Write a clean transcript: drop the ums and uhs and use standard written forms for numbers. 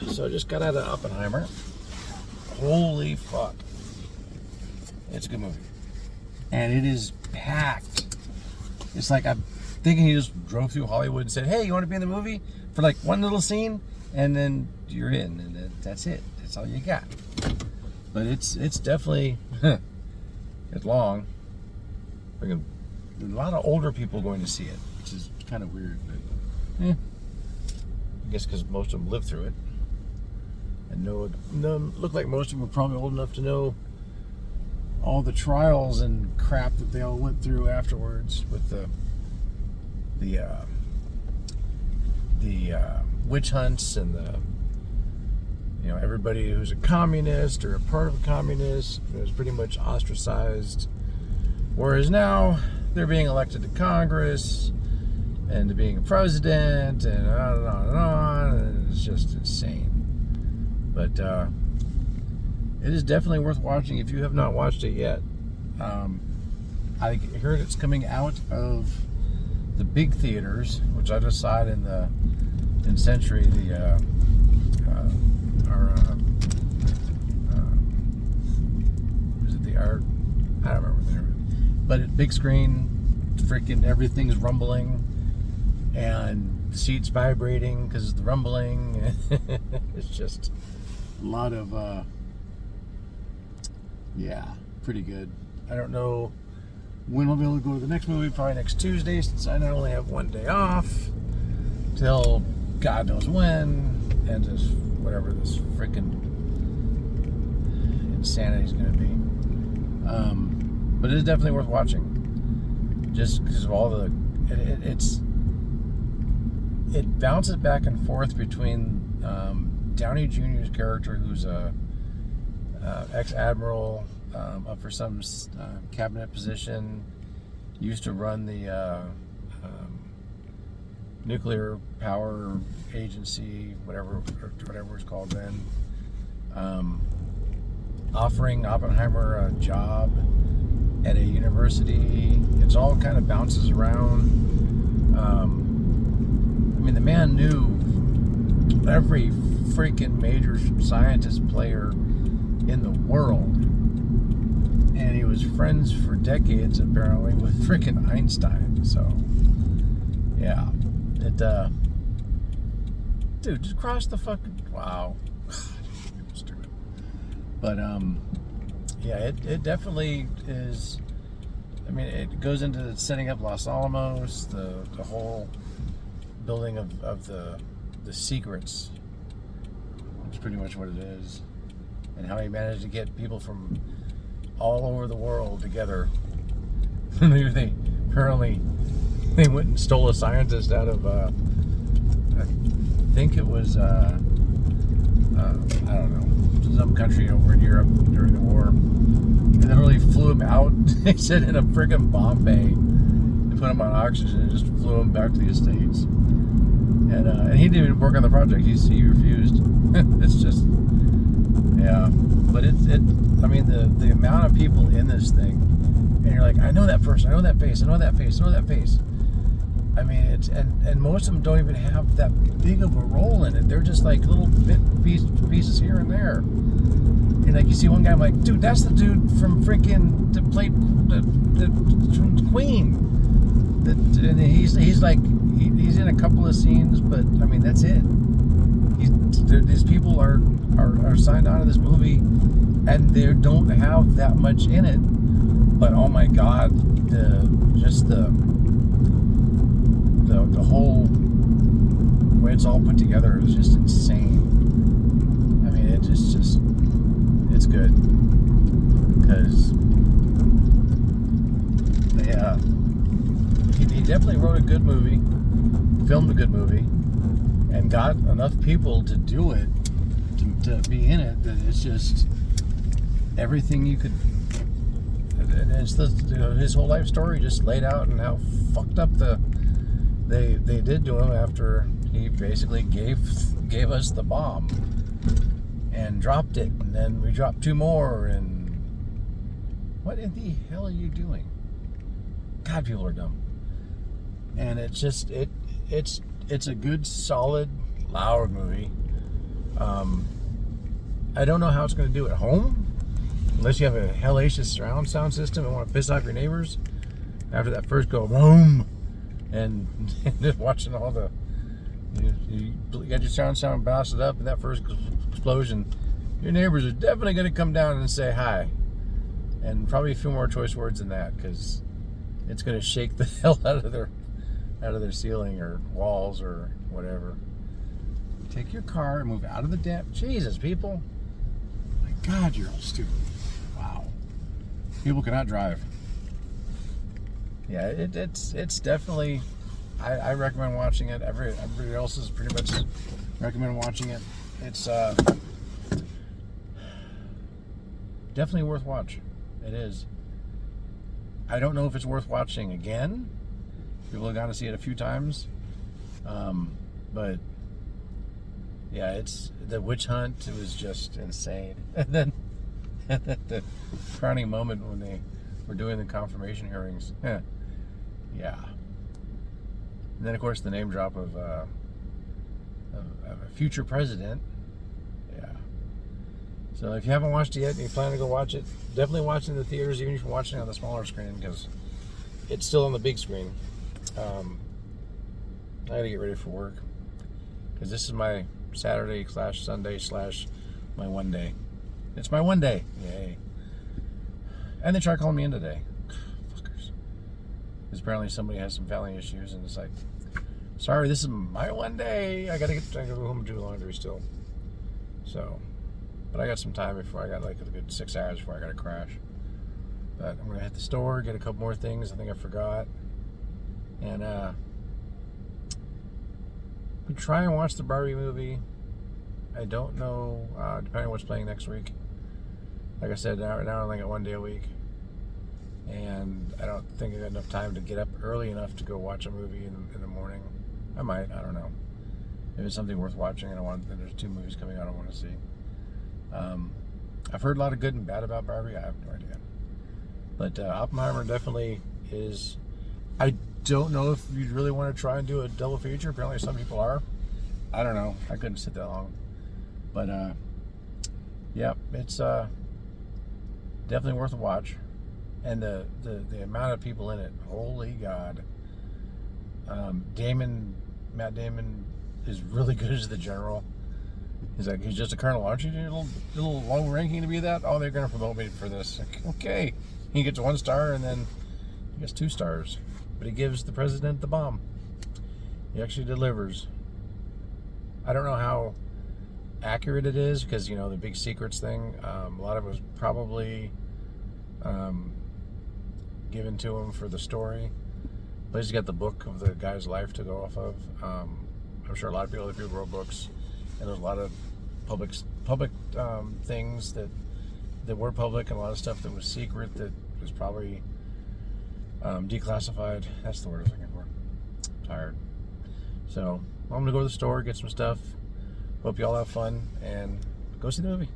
So I just got out of Oppenheimer. Holy fuck. It's a good movie. And it is packed. It's like I'm thinking he just drove through Hollywood and said, hey, you want to be in the movie? For like one little scene? And then you're in. And that's it. That's all you got. But it's definitely... it's long. A lot of older people going to see it, which is kind of weird. But, I guess because most of them lived through it. And look like most of them were probably old enough to know all the trials and crap that they all went through afterwards with the witch hunts and everybody who's a communist or a part of a communist was pretty much ostracized. Whereas now they're being elected to Congress and to being a president and on and on and on, and it's just insane. But it is definitely worth watching if you have not watched it yet. I heard it's coming out of the big theaters, which I just saw it in Century, is it the Art? I don't remember the name. But at big screen, freaking everything's rumbling and seats vibrating because of the rumbling. It's just a lot of pretty good. I don't know when we'll be able to go to the next movie, probably next Tuesday, since I not only have one day off till God knows when, and just whatever this freaking insanity is going to be. But it is definitely worth watching, just because of all the it bounces back and forth between Downey Jr.'s character, who's a ex-admiral up for some cabinet position, used to run the nuclear power agency, whatever it's called then, offering Oppenheimer a job at a university. It's all kind of bounces around. The man knew every freaking major scientist player in the world, and he was friends for decades apparently with freaking Einstein. So yeah, dude, just cross the fucking wow. Stupid. But it definitely is. It goes into setting up Los Alamos, the whole building of the secrets. That's pretty much what it is, and how he managed to get people from all over the world together. They went and stole a scientist out of I think it was I don't know, some country over in Europe during the war, and then really flew him out. They said in a friggin' bomb bay. They put him on oxygen and just flew him back to the States. And he didn't even work on the project. He refused. It's just, yeah. But the amount of people in this thing, and you're like, I know that person, I know that face, I know that face, I know that face. And most of them don't even have that big of a role in it. They're just like little pieces here and there. And like you see one guy, I'm like, dude, that's the dude from freaking that played the Queen. And he's in a couple of scenes, but that's it. These people are signed on to this movie, and they don't have that much in it. But oh my God, the whole way it's all put together is just insane. It's good, because he definitely wrote a good movie, filmed a good movie, and got enough people to do it, to be in it, that it's just everything you could. And it's his whole life story just laid out, and how fucked up they did to him after he basically gave us the bomb and dropped it, and then we dropped 2 more, and what in the hell are you doing? God, people are dumb. And it's just it's a good, solid, loud movie. I don't know how it's going to do at home, unless you have a hellacious surround sound system and want to piss off your neighbors. After that first go, boom, and just watching all the, you got your surround sound blasted up, and that first explosion, your neighbors are definitely going to come down and say hi, and probably a few more choice words than that, because it's going to shake the hell out of their ceiling or walls or whatever. Take your car and move out of the damn. Jesus, people. My God, you're all stupid. Wow. People cannot drive. Yeah, it's definitely. I recommend watching it. Everybody else is pretty much recommend watching it. It's definitely worth watch. It is. I don't know if it's worth watching again. People have gone to see it a few times, but yeah, it's the witch hunt. It was just insane. And then the crowning moment when they were doing the confirmation hearings. Yeah. And then of course the name drop of a future president. Yeah. So if you haven't watched it yet and you plan to go watch it, definitely watch it in the theaters, even if you're watching it on the smaller screen, because it's still on the big screen. I gotta get ready for work, because this is my Saturday/Sunday/ my one day. It's my one day. Yay. And they try calling me in today. Fuckers. Because apparently somebody has some family issues, and it's like, sorry, this is my one day. I gotta go home and do laundry still. So, but I got some time before. I got like a good 6 hours before I gotta crash. But I'm gonna hit the store, get a couple more things I think I forgot, and we try and watch the Barbie movie. I don't know, depending on what's playing next week. Like I said, now I only got 1 day a week, and I don't think I got enough time to get up early enough to go watch a movie in the morning. I might, I don't know. If it's something worth watching, there's 2 movies coming out I want to see. I've heard a lot of good and bad about Barbie. I have no idea. But Oppenheimer definitely is. I don't know if you'd really want to try and do a double feature. Apparently some people are. I don't know. I couldn't sit that long. But yeah, it's definitely worth a watch. And the amount of people in it, holy God. Matt Damon is really good as the general. He's just a colonel. Aren't you a little low ranking to be that? Oh, they're going to promote me for this. Like, okay. He gets 1 star, and then he gets 2 stars. But he gives the president the bomb. He actually delivers. I don't know how accurate it is, because, the big secrets thing, a lot of it was probably given to him for the story. But he's got the book of the guy's life to go off of. I'm sure a lot of other people wrote books, and there's a lot of public things that were public, and a lot of stuff that was secret that was probably declassified. That's the word I was looking for. I'm tired. So I'm gonna go to the store, get some stuff. Hope you all have fun, and go see the movie.